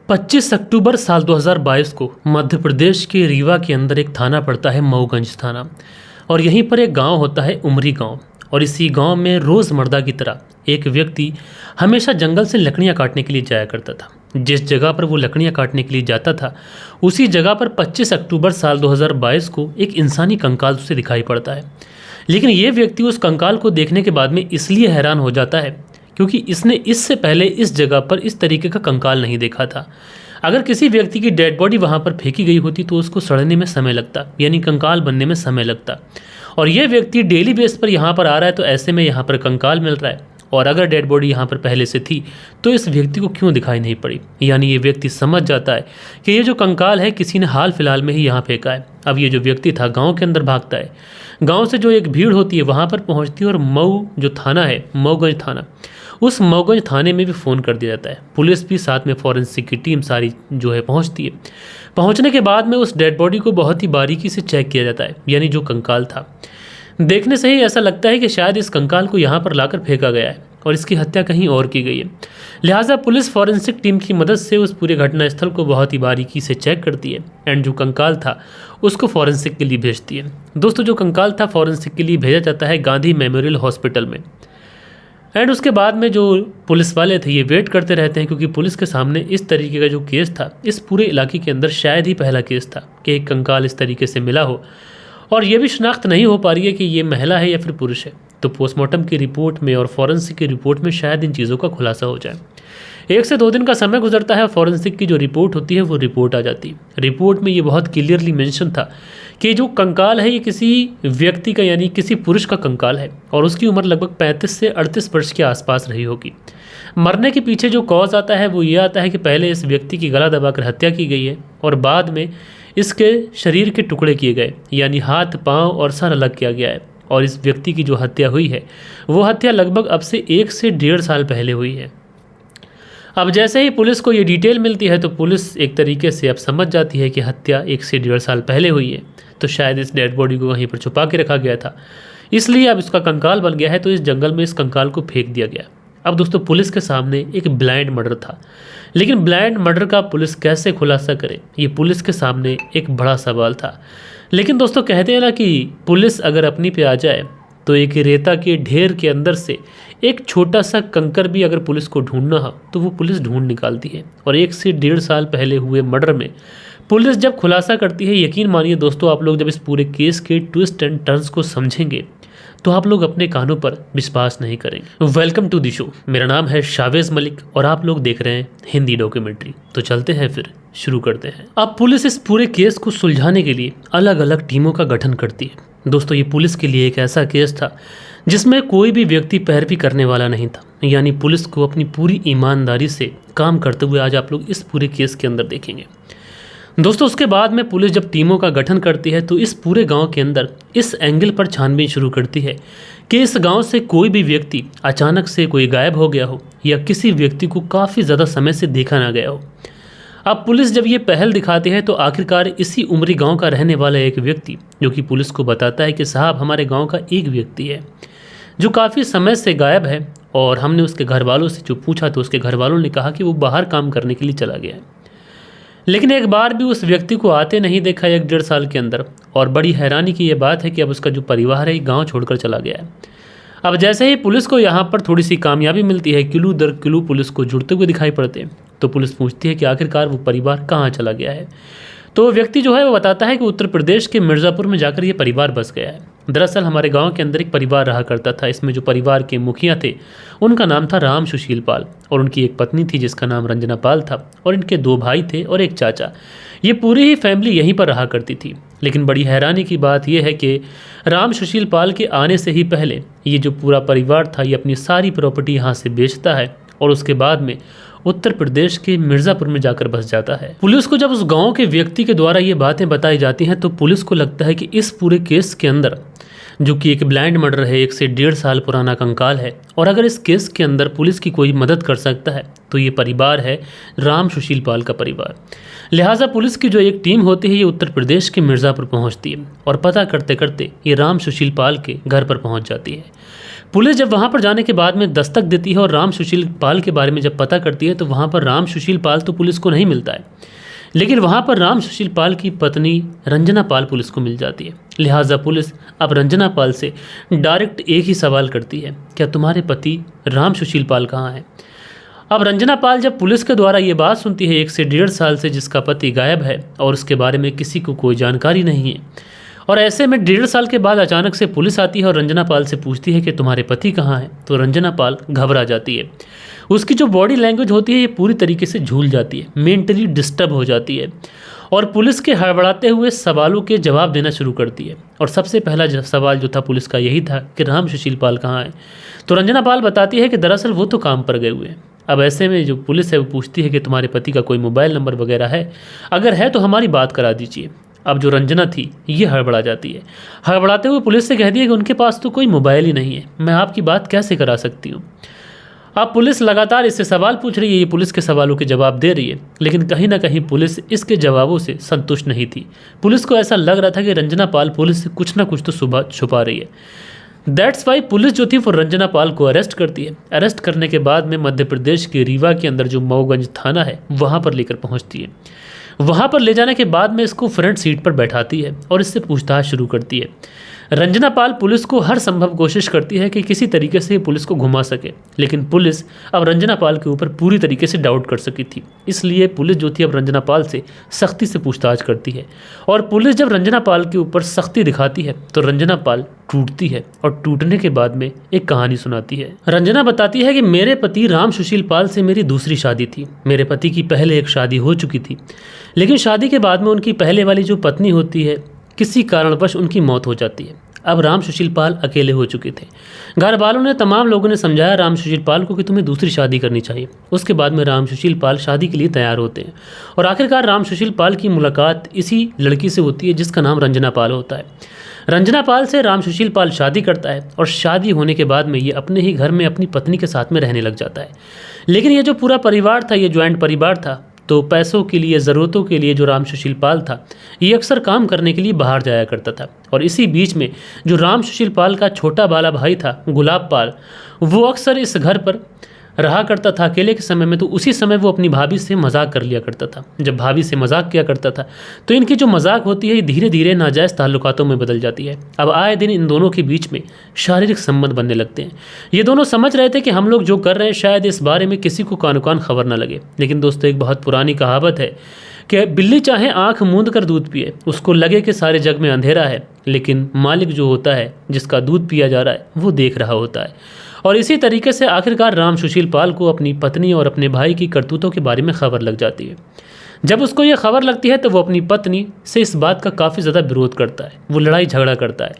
25 अक्टूबर साल 2022 को मध्य प्रदेश के रीवा के अंदर एक थाना पड़ता है मऊगंज थाना। और यहीं पर एक गांव होता है उमरी गांव। और इसी गांव में रोज़मर्रा की तरह एक व्यक्ति हमेशा जंगल से लकड़ियां काटने के लिए जाया करता था। जिस जगह पर वो लकड़ियां काटने के लिए जाता था उसी जगह पर 25 अक्टूबर साल 2022 को एक इंसानी कंकाल उसे दिखाई पड़ता है। लेकिन ये व्यक्ति उस कंकाल को देखने के बाद में इसलिए हैरान हो जाता है क्योंकि इसने इससे पहले इस जगह पर इस तरीके का कंकाल नहीं देखा था। अगर किसी व्यक्ति की डेड बॉडी वहाँ पर फेंकी गई होती तो उसको सड़ने में समय लगता, यानी कंकाल बनने में समय लगता। और ये व्यक्ति डेली बेस पर यहाँ पर आ रहा है तो ऐसे में यहाँ पर कंकाल मिल रहा है। और अगर डेड बॉडी यहाँ पर पहले से थी तो इस व्यक्ति को क्यों दिखाई नहीं पड़ी, यानी ये व्यक्ति समझ जाता है कि ये जो कंकाल है किसी ने हाल फिलहाल में ही यहाँ फेंका है। अब ये जो व्यक्ति था गांव के अंदर भागता है, गांव से जो एक भीड़ होती है वहाँ पर पहुँचती है और मऊ जो थाना है मऊगंज थाना, उस मऊगंज थाने में भी फ़ोन कर दिया जाता है। पुलिस भी साथ में फॉरेंसिक की टीम सारी जो है पहुँचती है। पहुँचने के बाद में उस डेड बॉडी को बहुत ही बारीकी से चेक किया जाता है, यानी जो कंकाल था। देखने से ही ऐसा लगता है कि शायद इस कंकाल को यहाँ पर लाकर फेंका गया है और इसकी हत्या कहीं और की गई है। लिहाजा पुलिस फॉरेंसिक टीम की मदद से उस पूरे घटनास्थल को बहुत ही बारीकी से चेक करती है एंड जो कंकाल था उसको फॉरेंसिक के लिए भेजती है। दोस्तों, जो कंकाल था फॉरेंसिक के लिए भेजा जाता है गांधी मेमोरियल हॉस्पिटल में। एंड उसके बाद में जो पुलिस वाले थे ये वेट करते रहते हैं क्योंकि पुलिस के सामने इस तरीके का जो केस था इस पूरे इलाके के अंदर शायद ही पहला केस था कि एक कंकाल इस तरीके से मिला हो और ये भी शनाख्त नहीं हो पा रही है कि ये महिला है या फिर पुरुष है। तो पोस्टमार्टम की रिपोर्ट में और फॉरेंसिक की रिपोर्ट में शायद इन चीज़ों का खुलासा हो जाए। 1 से 2 दिन का समय गुजरता है। फॉरेंसिक की जो रिपोर्ट होती है वो रिपोर्ट आ जाती है। रिपोर्ट में ये बहुत क्लियरली मेंशन था कि जो कंकाल है ये किसी व्यक्ति का यानी किसी पुरुष का कंकाल है और उसकी उम्र लगभग 35 से 38 वर्ष के आसपास रही होगी। मरने के पीछे जो कॉज आता है वो ये आता है कि पहले इस व्यक्ति की गला दबाकर हत्या की गई है और बाद में इसके शरीर के टुकड़े किए गए, यानी हाथ पाँव और सर अलग किया गया है। और इस व्यक्ति की जो हत्या हुई है वो हत्या लगभग अब से 1 से 1.5 साल पहले हुई है। अब जैसे ही पुलिस को ये डिटेल मिलती है तो पुलिस एक तरीके से अब समझ जाती है कि हत्या 1 से 1.5 साल पहले हुई है, तो शायद इस डेड बॉडी को वहीं पर छुपा के रखा गया था, इसलिए अब इसका कंकाल बन गया है तो इस जंगल में इस कंकाल को फेंक दिया गया। अब दोस्तों, पुलिस के सामने एक ब्लाइंड मर्डर था, लेकिन ब्लाइंड मर्डर का पुलिस कैसे खुलासा करे ये पुलिस के सामने एक बड़ा सवाल था। लेकिन दोस्तों, कहते हैं ना कि पुलिस अगर अपनी पे आ जाए तो एक रेता के ढेर के अंदर से एक छोटा सा कंकर भी अगर पुलिस को ढूंढना हो तो वो पुलिस ढूंढ निकालती है। और 1 से 1.5 साल पहले हुए मर्डर में पुलिस जब खुलासा करती है, यकीन मानिए दोस्तों, आप लोग जब इस पूरे केस के ट्विस्ट एंड टर्न्स को समझेंगे तो आप लोग अपने कानों पर विश्वास नहीं करेंगे। Welcome to the show. मेरा नाम है शावेज मलिक और आप लोग देख रहे हैं हिंदी डॉक्यूमेंट्री। तो चलते हैं, फिर शुरू करते हैं। अब पुलिस इस पूरे केस को सुलझाने के लिए अलग अलग टीमों का गठन करती है। दोस्तों, ये पुलिस के लिए एक ऐसा केस था जिसमें कोई भी व्यक्ति पैरवी करने वाला नहीं था, यानी पुलिस को अपनी पूरी ईमानदारी से काम करते हुए आज आप लोग इस पूरे केस के अंदर देखेंगे। दोस्तों, उसके बाद में पुलिस जब टीमों का गठन करती है तो इस पूरे गांव के अंदर इस एंगल पर छानबीन शुरू करती है कि इस गांव से कोई भी व्यक्ति अचानक से कोई गायब हो गया हो या किसी व्यक्ति को काफ़ी ज़्यादा समय से देखा ना गया हो। अब पुलिस जब ये पहल दिखाती है तो आखिरकार इसी उमरी गांव का रहने वाला एक व्यक्ति जो कि पुलिस को बताता है कि साहब, हमारे गाँव का एक व्यक्ति है जो काफ़ी समय से गायब है और हमने उसके घर वालों से जो पूछा तो उसके घर वालों ने कहा कि वो बाहर काम करने के लिए चला गया है, लेकिन एक बार भी उस व्यक्ति को आते नहीं देखा 1-1.5 साल के अंदर। और बड़ी हैरानी की ये बात है कि अब उसका जो परिवार है गांव छोड़कर चला गया है। अब जैसे ही पुलिस को यहाँ पर थोड़ी सी कामयाबी मिलती है, किलो दर किलो पुलिस को जुड़ते हुए दिखाई पड़ते हैं, तो पुलिस पूछती है कि आखिरकार वो परिवार कहाँ चला गया है। तो वो व्यक्ति जो है वो बताता है कि उत्तर प्रदेश के मिर्ज़ापुर में जाकर ये परिवार बस गया है। दरअसल हमारे गांव के अंदर एक परिवार रहा करता था। इसमें जो परिवार के मुखिया थे उनका नाम था राम सुशील पाल और उनकी एक पत्नी थी जिसका नाम रंजना पाल था और इनके 2 भाई थे और एक चाचा। ये पूरी ही फैमिली यहीं पर रहा करती थी। लेकिन बड़ी हैरानी की बात यह है कि राम सुशील पाल के आने से ही पहले ये जो पूरा परिवार था ये अपनी सारी प्रॉपर्टी यहाँ से बेचता है और उसके बाद में उत्तर प्रदेश के मिर्ज़ापुर में जाकर बस जाता है। पुलिस को जब उस गांव के व्यक्ति के द्वारा ये बातें बताई जाती हैं तो पुलिस को लगता है कि इस पूरे केस के अंदर जो कि एक ब्लाइंड मर्डर है, 1 से 1.5 साल पुराना कंकाल है, और अगर इस केस के अंदर पुलिस की कोई मदद कर सकता है तो ये परिवार है राम सुशील पाल का परिवार। लिहाजा पुलिस की जो एक टीम होती है ये उत्तर प्रदेश के मिर्ज़ापुर पहुंचती है और पता करते करते ये राम सुशील पाल के घर पर पहुंच जाती है। पुलिस जब वहाँ पर जाने के बाद में दस्तक देती है और राम सुशील पाल के बारे में जब पता करती है तो वहाँ पर राम सुशील पाल तो पुलिस को नहीं मिलता है, लेकिन वहाँ पर राम सुशील पाल की पत्नी रंजना पाल पुलिस को मिल जाती है। लिहाजा पुलिस अब रंजना पाल से डायरेक्ट एक ही सवाल करती है, क्या तुम्हारे पति राम सुशील पाल कहाँ हैं? अब रंजना पाल जब पुलिस के द्वारा ये बात सुनती है 1 से 1.5 साल से जिसका पति गायब है और उसके बारे में किसी को कोई जानकारी नहीं है, और ऐसे में 1.5 साल के बाद अचानक से पुलिस आती है और रंजना पाल से पूछती है कि तुम्हारे पति कहाँ हैं, तो रंजना पाल घबरा जाती है। उसकी जो बॉडी लैंग्वेज होती है ये पूरी तरीके से झूल जाती है, मेंटली डिस्टर्ब हो जाती है और पुलिस के हड़बड़ाते हुए सवालों के जवाब देना शुरू करती है। और सबसे पहला सवाल जो था पुलिस का यही था कि राम सुशील पाल कहाँ हैं, तो रंजना पाल बताती है कि दरअसल वो तो काम पर गए हुए हैं। अब ऐसे में जो पुलिस है वो पूछती है कि तुम्हारे पति का कोई मोबाइल नंबर वगैरह है, अगर है तो हमारी बात करा दीजिए। अब जो रंजना थी ये हड़बड़ा जाती है, हड़बड़ाते हुए पुलिस से कहती है कि उनके पास तो कोई मोबाइल ही नहीं है, मैं आपकी बात कैसे करा सकती हूँ। अब पुलिस लगातार इससे सवाल पूछ रही है, ये पुलिस के सवालों के जवाब दे रही है, लेकिन कहीं ना कहीं पुलिस इसके जवाबों से संतुष्ट नहीं थी। पुलिस को ऐसा लग रहा था कि रंजना पाल पुलिस से कुछ ना कुछ तो छुपा रही है। दैट्स वाई पुलिस जो थी वो रंजना पाल को अरेस्ट करती है। अरेस्ट करने के बाद में मध्य प्रदेश के रीवा के अंदर जो मऊगंज थाना है वहाँ पर लेकर पहुँचती है। वहाँ पर ले जाने के बाद में इसको फ्रंट सीट पर बैठाती है और इससे पूछताछ शुरू करती है। रंजना पाल पुलिस को हर संभव कोशिश करती है कि किसी तरीके से पुलिस को घुमा सके, लेकिन पुलिस अब रंजना पाल के ऊपर पूरी तरीके से डाउट कर सकी थी। इसलिए पुलिस जो थी अब रंजना पाल से सख्ती से पूछताछ करती है और पुलिस जब रंजना पाल के ऊपर सख्ती दिखाती है तो रंजना पाल टूटती है और टूटने के बाद में एक कहानी सुनाती है। रंजना बताती है कि मेरे पति राम सुशील पाल से मेरी दूसरी शादी थी। मेरे पति की पहले एक शादी हो चुकी थी, लेकिन शादी के बाद में उनकी पहले वाली जो पत्नी होती है किसी कारणवश उनकी मौत हो जाती है। अब राम सुशील पाल अकेले हो चुके थे। घर वालों ने तमाम लोगों ने समझाया राम सुशील पाल को कि तुम्हें दूसरी शादी करनी चाहिए। उसके बाद में राम सुशील पाल शादी के लिए तैयार होते हैं और आखिरकार राम सुशील पाल की मुलाकात इसी लड़की से होती है जिसका नाम रंजना पाल होता है। रंजना पाल से राम सुशील पाल शादी करता है और शादी होने के बाद में ये अपने ही घर में अपनी पत्नी के साथ में रहने लग जाता है। लेकिन ये जो पूरा परिवार था, ये ज्वाइंट परिवार था, तो पैसों के लिए, ज़रूरतों के लिए जो राम सुशील पाल था ये अक्सर काम करने के लिए बाहर जाया करता था। और इसी बीच में जो राम सुशील पाल का छोटा वाला भाई था गुलाब पाल, वो अक्सर इस घर पर रहा करता था अकेले के समय में। तो उसी समय वो अपनी भाभी से मजाक कर लिया करता था। जब भाभी से मजाक किया करता था तो इनकी जो मजाक होती है ये धीरे धीरे नाजायज़ ताल्लुकातों में बदल जाती है। अब आए दिन इन दोनों के बीच में शारीरिक संबंध बनने लगते हैं। ये दोनों समझ रहे थे कि हम लोग जो कर रहे हैं शायद इस बारे में किसी को कानो कान खबर ना लगे। लेकिन दोस्तों, एक बहुत पुरानी कहावत है कि बिल्ली चाहे आंख मूंद कर दूध पिए, उसको लगे कि सारे जग में अंधेरा है, लेकिन मालिक जो होता है जिसका दूध पिया जा रहा है वो देख रहा होता है। और इसी तरीके से आखिरकार राम सुशील पाल को अपनी पत्नी और अपने भाई की करतूतों के बारे में खबर लग जाती है। जब उसको ये खबर लगती है तो वो अपनी पत्नी से इस बात का काफ़ी ज़्यादा विरोध करता है, वो लड़ाई झगड़ा करता है।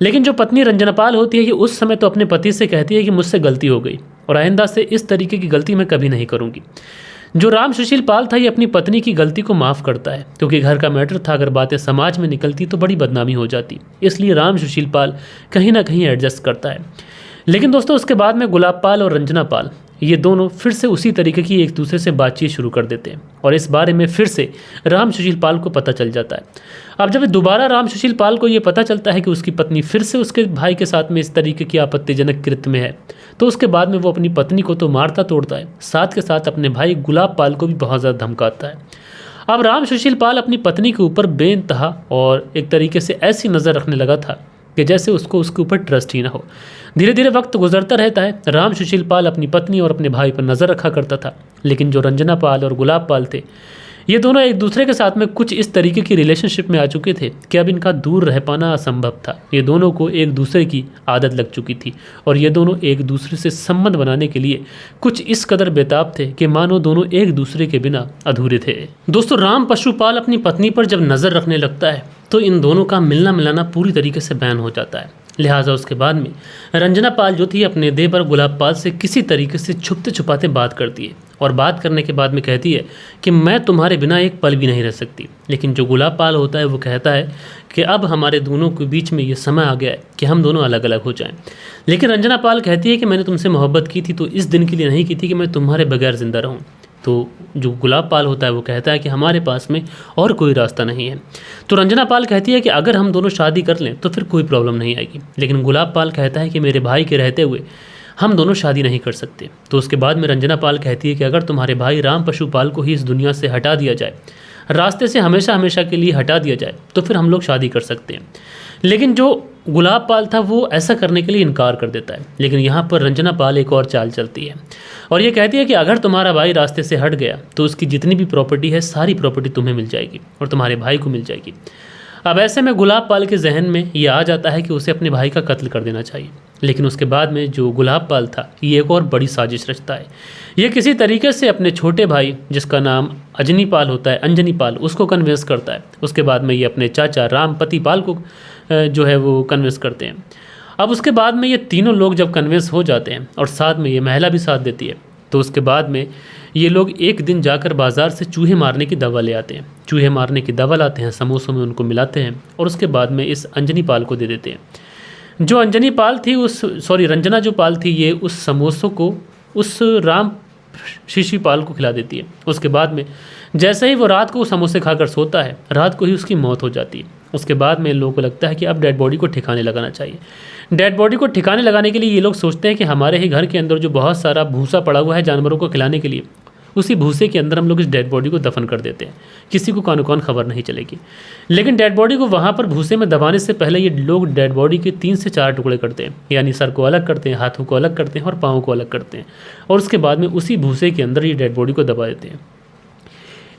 लेकिन जो पत्नी रंजना पाल होती है ये उस समय तो अपने पति से कहती है कि मुझसे गलती हो गई और आइंदा से इस तरीके की गलती मैं कभी नहीं करूँगी। जो राम सुशील पाल था ये अपनी पत्नी की गलती को माफ़ करता है, क्योंकि घर का मैटर था, अगर बातें समाज में निकलती तो बड़ी बदनामी हो जाती। इसलिए राम सुशील पाल कहीं ना कहीं एडजस्ट करता है। लेकिन दोस्तों, उसके बाद में गुलाब पाल और रंजना पाल ये दोनों फिर से उसी तरीके की एक दूसरे से बातचीत शुरू कर देते हैं और इस बारे में फिर से राम सुशील पाल को पता चल जाता है। अब जब दोबारा राम सुशील पाल को ये पता चलता है कि उसकी पत्नी फिर से उसके भाई के साथ में इस तरीके की आपत्तिजनक कृत्य में है, तो उसके बाद में वो अपनी पत्नी को तो मारता तोड़ता है, साथ के साथ अपने भाई गुलाब पाल को भी बहुत ज़्यादा धमकाता है। अब राम सुशील पाल अपनी पत्नी के ऊपर बेइंतहा और एक तरीके से ऐसी नज़र रखने लगा था कि जैसे उसको उसके ऊपर ट्रस्ट ही ना हो। धीरे धीरे वक्त गुजरता रहता है। राम सुशील पाल अपनी पत्नी और अपने भाई पर नज़र रखा करता था, लेकिन जो रंजना पाल और गुलाब पाल थे ये दोनों एक दूसरे के साथ में कुछ इस तरीके की रिलेशनशिप में आ चुके थे कि अब इनका दूर रह पाना असंभव था। ये दोनों को एक दूसरे की आदत लग चुकी थी और ये दोनों एक दूसरे से संबंध बनाने के लिए कुछ इस कदर बेताब थे कि मानो दोनों एक दूसरे के बिना अधूरे थे। दोस्तों, राम पशुपाल अपनी पत्नी पर जब नज़र रखने लगता है तो इन दोनों का मिलना मिलाना पूरी तरीके से बैन हो जाता है। लिहाजा उसके बाद में रंजना पाल जो थी अपने देवर गुलाब पाल से किसी तरीके से छुपते छुपाते बात करती है और बात करने के बाद में कहती है कि मैं तुम्हारे बिना एक पल भी नहीं रह सकती। लेकिन जो गुलाब पाल होता है वो कहता है कि अब हमारे दोनों के बीच में ये समय आ गया है कि हम दोनों अलग अलग हो जाएं। लेकिन रंजना पाल कहती है कि मैंने तुमसे मोहब्बत की थी तो इस दिन के लिए नहीं की थी कि मैं तुम्हारे बगैर ज़िंदा रहूं। तो जो गुलाब पाल होता है वो कहता है कि हमारे पास में और कोई रास्ता नहीं है। तो रंजना पाल कहती है कि अगर हम दोनों शादी कर लें तो फिर कोई प्रॉब्लम नहीं आएगी, लेकिन गुलाब पाल कहता है कि मेरे भाई के रहते हुए हम दोनों शादी नहीं कर सकते। तो उसके बाद में रंजना पाल कहती है कि अगर तुम्हारे भाई राम पशुपाल को ही इस दुनिया से हटा दिया जाए, रास्ते से हमेशा हमेशा के लिए हटा दिया जाए, तो फिर हम लोग शादी कर सकते हैं। लेकिन जो गुलाब पाल था वो ऐसा करने के लिए इनकार कर देता है। लेकिन यहाँ पर रंजना पाल एक और चाल चलती है और ये कहती है कि अगर तुम्हारा भाई रास्ते से हट गया तो उसकी जितनी भी प्रॉपर्टी है सारी प्रॉपर्टी तुम्हें मिल जाएगी और तुम्हारे भाई को मिल जाएगी। अब ऐसे में गुलाब पाल के जहन में ये आ जाता है कि उसे अपने भाई का कत्ल कर देना चाहिए। लेकिन उसके बाद में जो गुलाब पाल था ये एक और बड़ी साजिश रचता है। ये किसी तरीके से अपने छोटे भाई जिसका नाम अंजनी पाल होता है, अंजनी पाल, उसको कन्विंस करता है। उसके बाद में ये अपने चाचा रामपति पाल को जो है वो कन्विंस करते हैं। अब उसके बाद में ये तीनों लोग जब कन्विंस हो जाते हैं और साथ में ये महिला भी साथ देती है, तो उसके बाद में ये लोग एक दिन जाकर बाज़ार से चूहे मारने की दवा ले आते हैं। चूहे मारने की दवा लाते हैं, समोसों में उनको मिलाते हैं और उसके बाद में इस अंजनी पाल को दे देते हैं। जो अंजनी पाल थी रंजना जो पाल थी, ये उस समोसों को उस राम शिशिपाल को खिला देती है। उसके बाद में जैसे ही वो रात को समोसे खाकर सोता है, रात को ही उसकी मौत हो जाती है। उसके बाद में लोगों को लगता है कि अब डेड बॉडी को ठिकाने लगाना चाहिए। डेड बॉडी को ठिकाने लगाने के लिए ये लोग सोचते हैं कि हमारे ही घर के अंदर जो बहुत सारा भूसा पड़ा हुआ है जानवरों को खिलाने के लिए, उसी भूसे के अंदर हम लोग इस डेड बॉडी को दफन कर देते हैं, किसी को कौन खबर नहीं चलेगी। लेकिन डेड बॉडी को वहाँ पर भूसे में दबाने से पहले ये लोग डेड बॉडी के 3 से 4 टुकड़े करते हैं, यानी सर को अलग करते हैं, हाथों को अलग करते हैं और पाँव को अलग करते हैं और उसके बाद में उसी भूसे के अंदर ये डेड बॉडी को दबा देते हैं।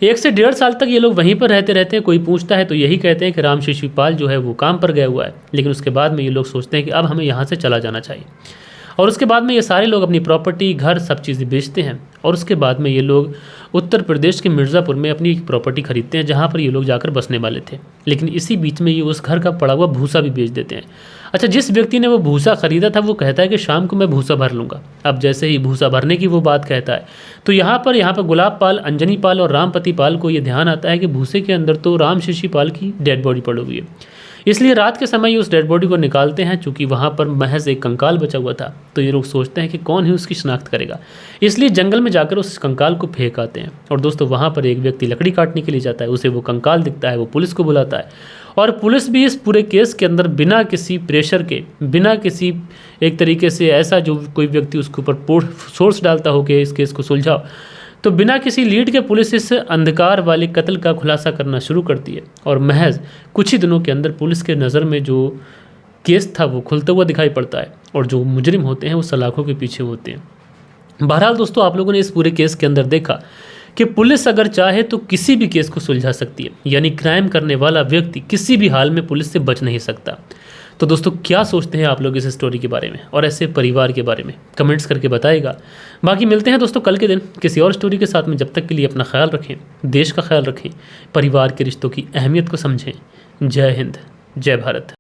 1 से 1.5 साल तक ये लोग वहीं पर रहते हैं। कोई पूछता है तो यही कहते हैं कि राम शिशिपाल जो है वो काम पर गया हुआ है। लेकिन उसके बाद में ये लोग सोचते हैं कि अब हमें यहाँ से चला जाना चाहिए और उसके बाद में ये सारे लोग अपनी प्रॉपर्टी, घर, सब चीज़ें बेचते हैं और उसके बाद में ये लोग उत्तर प्रदेश के मिर्ज़ापुर में अपनी एक प्रॉपर्टी खरीदते हैं जहाँ पर ये लोग जाकर बसने वाले थे। लेकिन इसी बीच में ये उस घर का पड़ा हुआ भूसा भी बेच देते हैं। अच्छा, जिस व्यक्ति ने वो भूसा ख़रीदा था वो कहता है कि शाम को मैं भूसा भर लूँगा। अब जैसे ही भूसा भरने की वो बात कहता है तो यहाँ पर गुलाब पाल, अंजनी पाल और रामपति पाल को ये ध्यान आता है कि भूसे के अंदर तो राम शिशिपाल की डेड बॉडी पड़ी हुई है। इसलिए रात के समय ये उस डेड बॉडी को निकालते हैं। चूँकि वहाँ पर महज एक कंकाल बचा हुआ था तो ये लोग सोचते हैं कि कौन ही उसकी शिनाख्त करेगा, इसलिए जंगल में जाकर उस कंकाल को फेंक आते हैं। और दोस्तों वहाँ पर एक व्यक्ति लकड़ी काटने के लिए जाता है, उसे वो कंकाल दिखता है, वो पुलिस को बुलाता है और पुलिस भी इस पूरे केस के अंदर बिना किसी प्रेशर के, बिना किसी एक तरीके से ऐसा जो कोई व्यक्ति उसके ऊपर सोर्स डालता हो कि इस केस को सुलझाओ, तो बिना किसी लीड के पुलिस इस अंधकार वाले कत्ल का खुलासा करना शुरू करती है और महज कुछ ही दिनों के अंदर पुलिस के नज़र में जो केस था वो खुलता हुआ दिखाई पड़ता है और जो मुजरिम होते हैं वो सलाखों के पीछे होते हैं। बहरहाल दोस्तों, आप लोगों ने इस पूरे केस के अंदर देखा कि पुलिस अगर चाहे तो किसी भी केस को सुलझा सकती है, यानी क्राइम करने वाला व्यक्ति किसी भी हाल में पुलिस से बच नहीं सकता। तो दोस्तों, क्या सोचते हैं आप लोग इस स्टोरी के बारे में और ऐसे परिवार के बारे में? कमेंट्स करके बताइएगा। बाकी मिलते हैं दोस्तों कल के दिन किसी और स्टोरी के साथ में। जब तक के लिए अपना ख्याल रखें, देश का ख्याल रखें, परिवार के रिश्तों की अहमियत को समझें। जय हिंद, जय भारत।